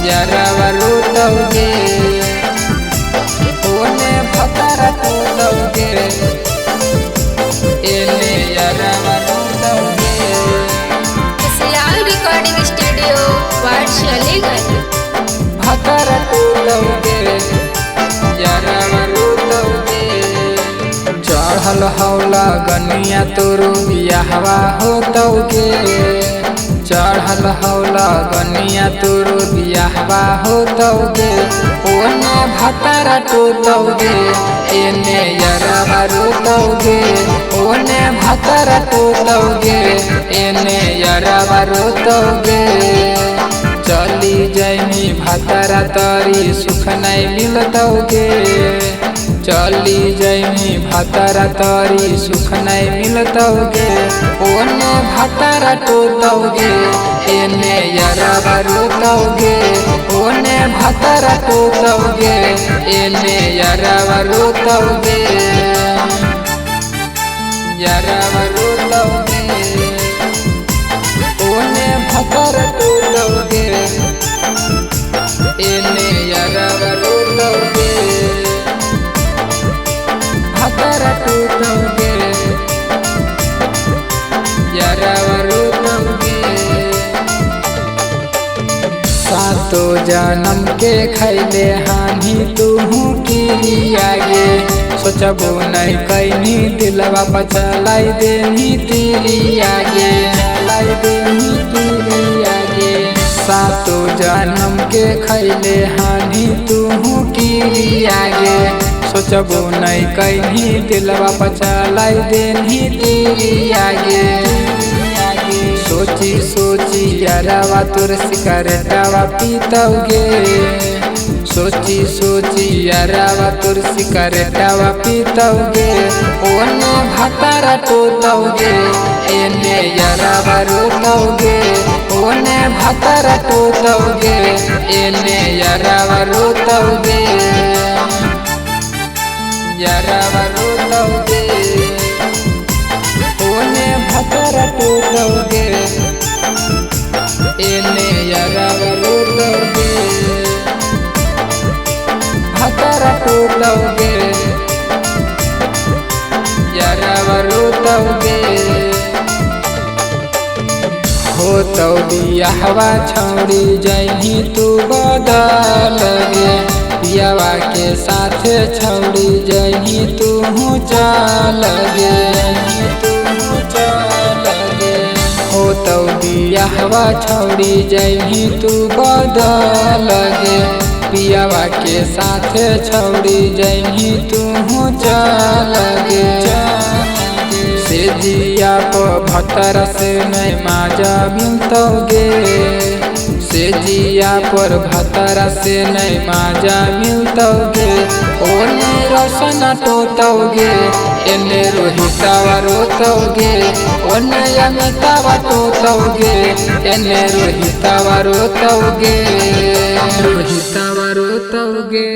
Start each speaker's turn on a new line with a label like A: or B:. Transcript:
A: यारवा रोतौगे ओने भतारा टोलौगे एने यारवा रोतौगे।
B: SAR recording studio Watshaliganj.
A: भतारा टोलौगे यारवा रोतौगे चढ़ल हौला गनिया तोरो बियाहवा होतौगे चढ़ल हौला गनिया तोरो बियाहवा होतौगे ओने भतारा टोलौगे एने यारवा रोतौगे ओने भतारा टोलौगे एने यारवा रोतौगे। चली जाइनी भतारा तरी सुख नहीं मिलतौगे चली जाइनी भतारा तरी सुख नहीं मिलतौगे ओने भतारा टोलौगे एने यारवा रोतौगे ओने भतारा टोलौगे एने यारवा रोतौगे यारवा रोतौगे ओने भतारा टोलौगे एने यारवा रोतौगे भतारा टोलौगे यारवा रोतौगे। सातो जन्म के खैले हानि तुहू किरियागे सोचबो नहीं कैनी दिलवा पचलाई देनी तेरी आगे चलाई देनी तेरी आगे। सातो जन्म के खैले हानि तुहू किरियागे सोचबो नहीं कैनी दिलवा पचलाई देनी तेरी आगे सोची सोची यारवा तोर सिकरेटवा पीतौगे सोची सोची यारवा तोर सिकरेटवा पीतौगे ओने भतारा टोलौगे एने यारवा रोतौगे ओने भतारा टोलौगे एने यारवा रोतौगे यारवा रोतौगे ओने भतारा टोलौगे एने यारवा रोतौगे भतारा टोलौगे यारवा रोतौगे। होतौ बियाहवा छौड़ी जइही तू बदलगे पियावा के साथ छौड़ी जइही तू चलगे होतौ बियाहवा छौड़ी जइही तू बदलगे पियावा के साथ छौड़ी जइही तू चलगे से जिया प भतारा से नहीं माजा मिलतौगे से जिया पर भतारा से नहीं माजा मिलतौगे ओने रोशन टोतौगे एने रोहितवा रोतौगे ओने अमितावा टोतौगे एने रोहितवा रोतौगे रोहितवा रोतौगे।